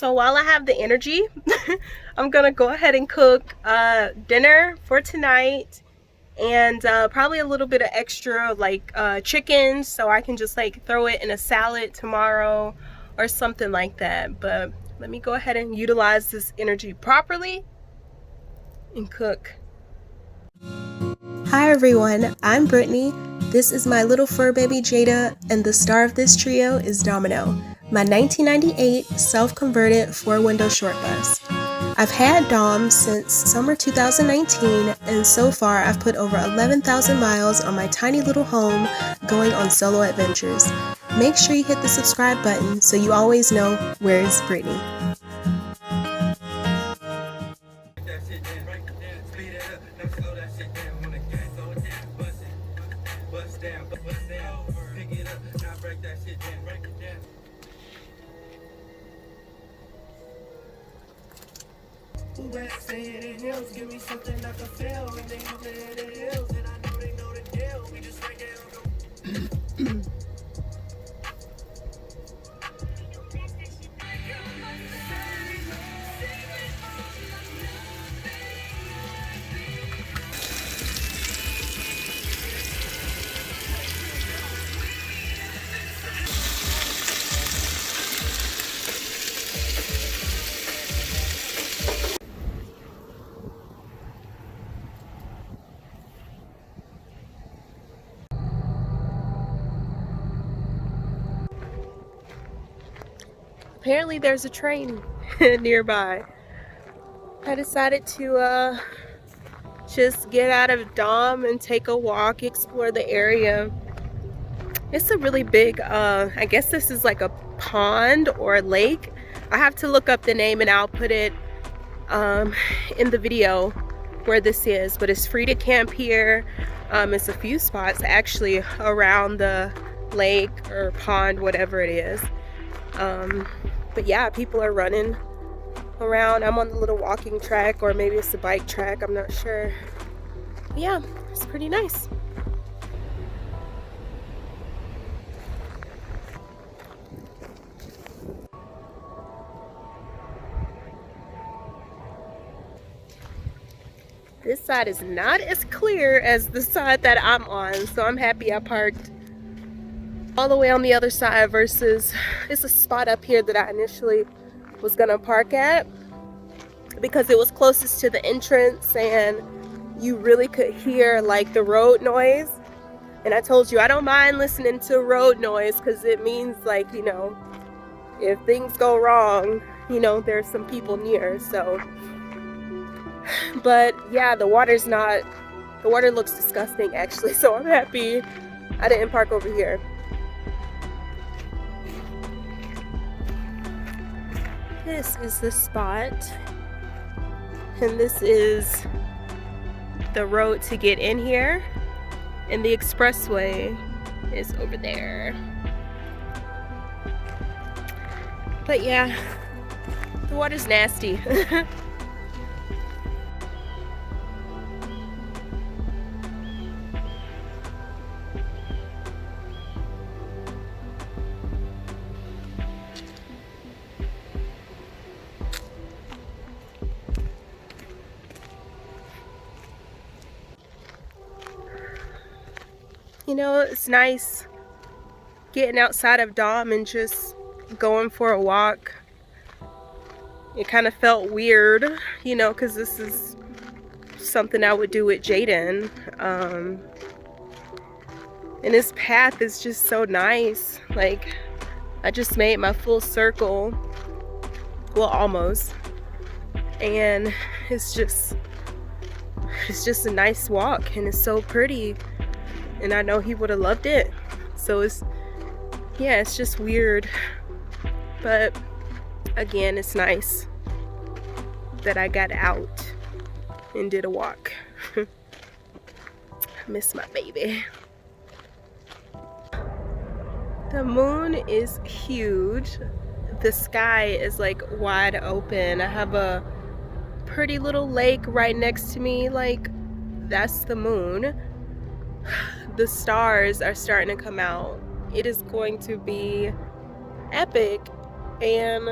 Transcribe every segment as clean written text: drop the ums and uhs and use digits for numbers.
So while I have the energy, I'm gonna go ahead and cook dinner for tonight, and probably a little bit of extra like chicken, so I can just like throw it in a salad tomorrow or something like that. But let me go ahead and utilize this energy properly and cook. Hi everyone, I'm Brittany. This is my little fur baby Jada, and the star of this trio is Domino, my 1998 self-converted 4-window short bus. I've had Dom since summer 2019, and so far I've put over 11,000 miles on my tiny little home going on solo adventures. Make sure you hit the subscribe button so you always know where is Brittany. Give me something I can feel when they come in the hills, and I know they know the deal. We just right there on the Apparently there's a train nearby. I decided to just get out of Dom and take a walk, explore the area. It's a really big, I guess this is like a pond or a lake. I have to look up the name and I'll put it in the video where this is, but it's free to camp here. It's a few spots actually around the lake or pond, whatever it is. But yeah, people are running around. I'm on the little walking track, or maybe it's a bike track, I'm not sure. But yeah, it's pretty nice. This side is not as clear as the side that I'm on, so I'm happy I parked all the way on the other side versus it's a spot up here that I initially was gonna park at because it was closest to the entrance and you really could hear like the road noise. And I told you I don't mind listening to road noise because it means, like, you know, if things go wrong, you know, there's some people near. So but yeah, the water looks disgusting actually, so I'm happy I didn't park over here. This is the spot, and this is the road to get in here, and the expressway is over there. But yeah, the water's nasty. You know, it's nice getting outside of Dom and just going for a walk. It kind of felt weird, you know, because this is something I would do with Jaden. And this path is just so nice. Like, I just made my full circle. Well, almost. And it's just a nice walk, and it's so pretty. And I know he would have loved it. So it's just weird. But again, it's nice that I got out and did a walk. I miss my baby. The moon is huge. The sky is like wide open. I have a pretty little lake right next to me. Like, that's the moon. The stars are starting to come out. It is going to be epic, and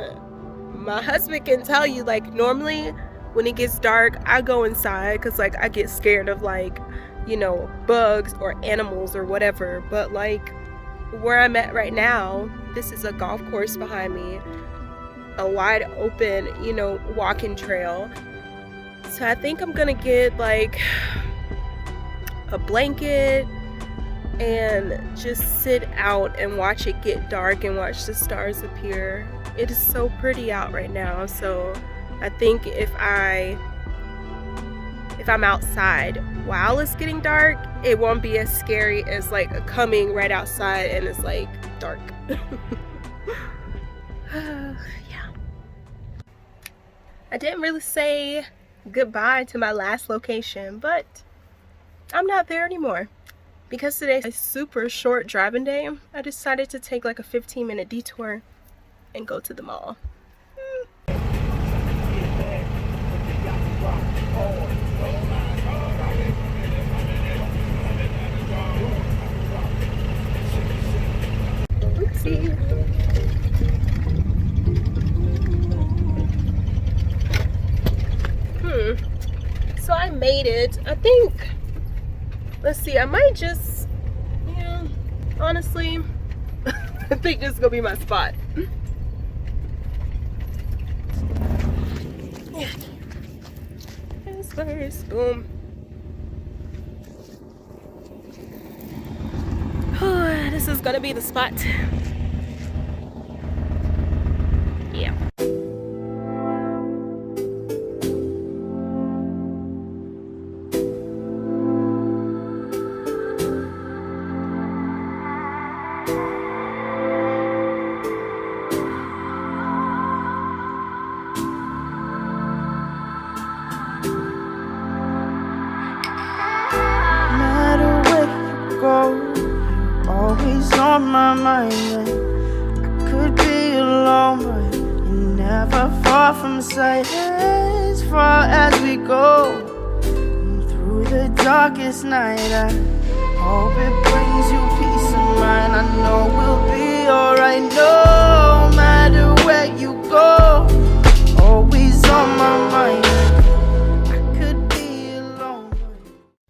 my husband can tell you, like, normally when it gets dark, I go inside because, like, I get scared of, like, you know, bugs or animals or whatever. But, like, where I'm at right now, this is a golf course behind me, a wide open, you know, walking trail. So I think I'm gonna get, like, a blanket and just sit out and watch it get dark and watch the stars appear. It is so pretty out right now, so I think if I'm outside while it's getting dark, it won't be as scary as like coming right outside and it's like dark. Yeah. I didn't really say goodbye to my last location, but I'm not there anymore. Because today's a super short driving day, I decided to take like a 15-minute detour and go to the mall. Oopsie. So I made it. I think, let's see, I might just, yeah, honestly, I think this is gonna be my spot. Yeah. First, boom. This is gonna be the spot. Yeah. Always on my mind, I could be alone, but you're never far from sight. As far as we go, through the darkest night, I hope it brings you peace of mind. I know we'll be alright, no matter where you go. Always on my mind, I could be alone.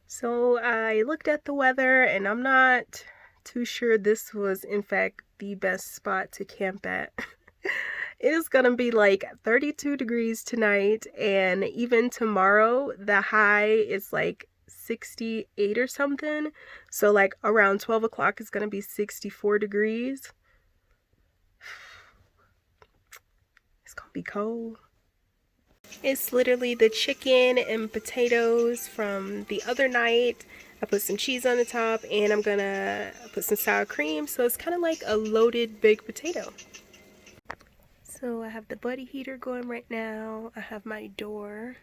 So I looked at the weather and I'm not too sure this was in fact the best spot to camp at. It is gonna be like 32 degrees tonight, and even tomorrow the high is like 68 or something. So like around 12 o'clock it's gonna be 64 degrees. It's gonna be cold. It's literally the chicken and potatoes from the other night. I put some cheese on the top and I'm gonna put some sour cream, so it's kind of like a loaded baked potato. So I have the buddy heater going right now. I have my door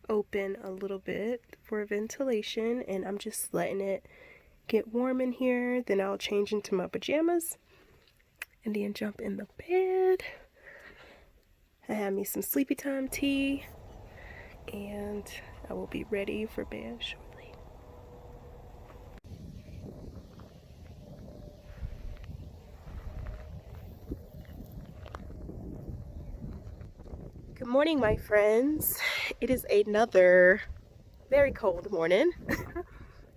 open a little bit for ventilation and I'm just letting it get warm in here. Then I'll change into my pajamas and then jump in the bed. I have me some sleepy time tea and I will be ready for bed shortly. Good morning, my friends. It is another very cold morning.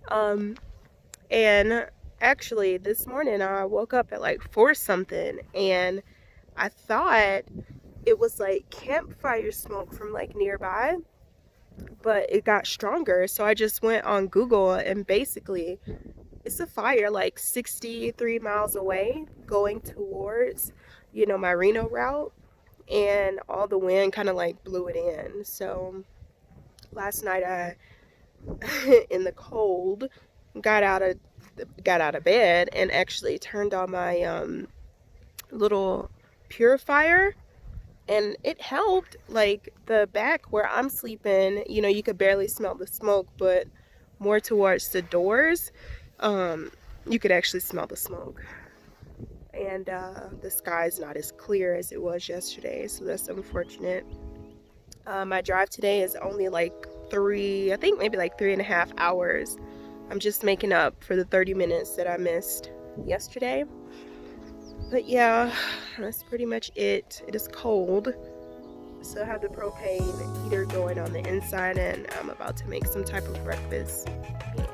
And actually this morning I woke up at like 4 something and I thought it was like campfire smoke from like nearby, but it got stronger. So I just went on Google and basically it's a fire like 63 miles away going towards, you know, my Reno route. And all the wind kind of like blew it in. So last night I in the cold got out of bed and actually turned on my little purifier, and it helped. Like the back where I'm sleeping, you know, you could barely smell the smoke, but more towards the doors you could actually smell the smoke. And the sky's not as clear as it was yesterday, so that's unfortunate. My drive today is only like I think maybe like 3.5 hours. I'm just making up for the 30 minutes that I missed yesterday. But yeah, that's pretty much it. It is cold. So I have the propane heater going on the inside, and I'm about to make some type of breakfast. Yeah.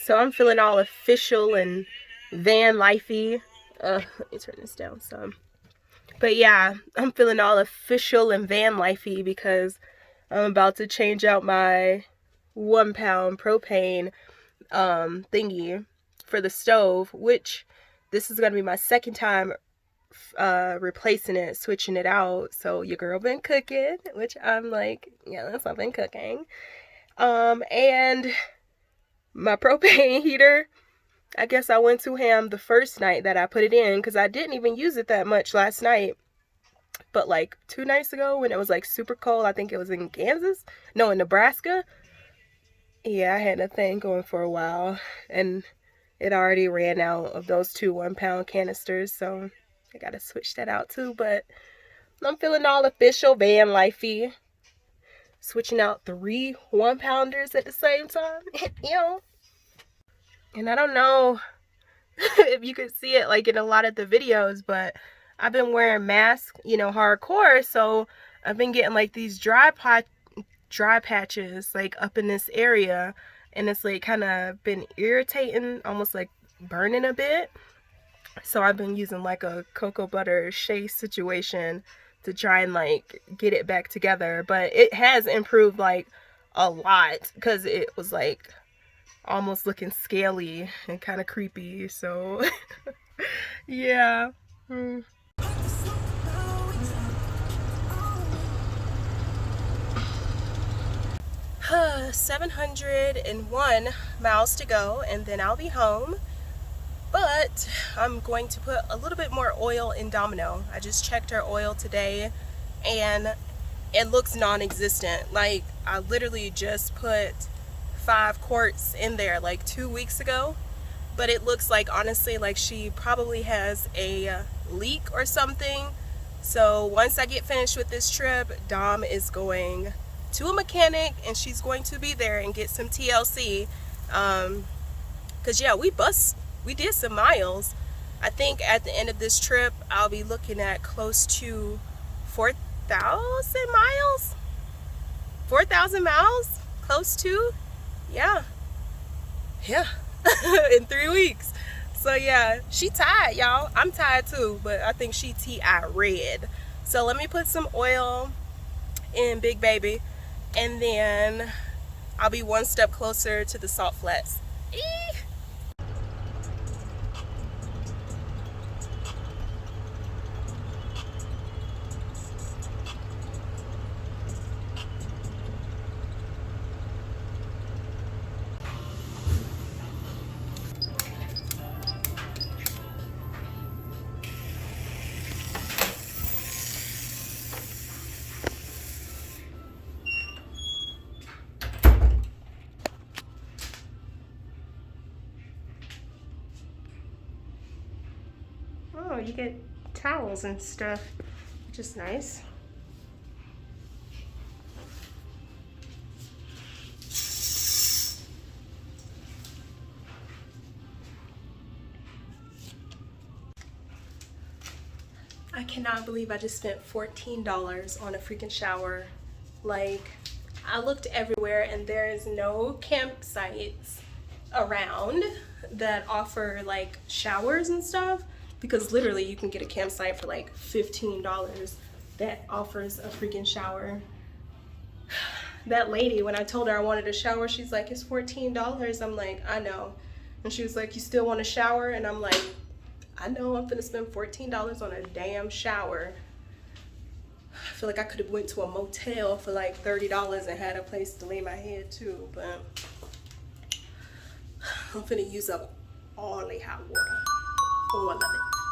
So I'm feeling all official and Vanlife-y. Let me turn this down some. But yeah, I'm feeling all official and Vanlife-y because I'm about to change out my 1 pound propane thingy for the stove, which this is gonna be my second time replacing it, switching it out. So your girl been cooking, which I'm like, yes, I've been cooking. And my propane heater, I guess I went too ham the first night that I put it in, because I didn't even use it that much last night. But like 2 nights ago when it was like super cold, I think it was in in Nebraska. Yeah, I had a thing going for a while, and it already ran out of those 2 1 pound canisters, so I gotta switch that out too. But I'm feeling all official Vanlife-y. Switching out 3 1 pounders at the same time. And I don't know if you could see it like in a lot of the videos, but I've been wearing masks, hardcore. So I've been getting like these dry patches like up in this area, and it's like kind of been irritating, almost like burning a bit. So I've been using like a cocoa butter shea situation to try and like get it back together. But it has improved like a lot, because it was like almost looking scaly and kind of creepy. So yeah. 701 miles to go, and then I'll be home. But I'm going to put a little bit more oil in Domino. I just checked our oil today, and it looks non-existent. Like, I literally just put 5 quarts in there like 2 weeks ago, but it looks like, honestly, like she probably has a leak or something. So once I get finished with this trip, Dom is going to a mechanic, and she's going to be there and get some TLC, because yeah, we did some miles. I think at the end of this trip I'll be looking at close to 4,000 miles. 4,000 miles, close to, yeah in 3 weeks. So yeah, she tired, y'all. I'm tired too, but I think she red. So let me put some oil in Big Baby, and then I'll be 1 step closer to the salt flats. Oh, you get towels and stuff, which is nice. I cannot believe I just spent $14 on a freaking shower. Like, I looked everywhere and there is no campsites around that offer like showers and stuff, because literally you can get a campsite for like $15 that offers a freaking shower. that lady, when I told her I wanted a shower, she's like, it's $14. I'm like, I know. And she was like, you still want a shower? And I'm like, I know, I'm finna spend $14 on a damn shower. I feel like I could have went to a motel for like $30 and had a place to lay my head too, but I'm finna use up all the hot water. All of it.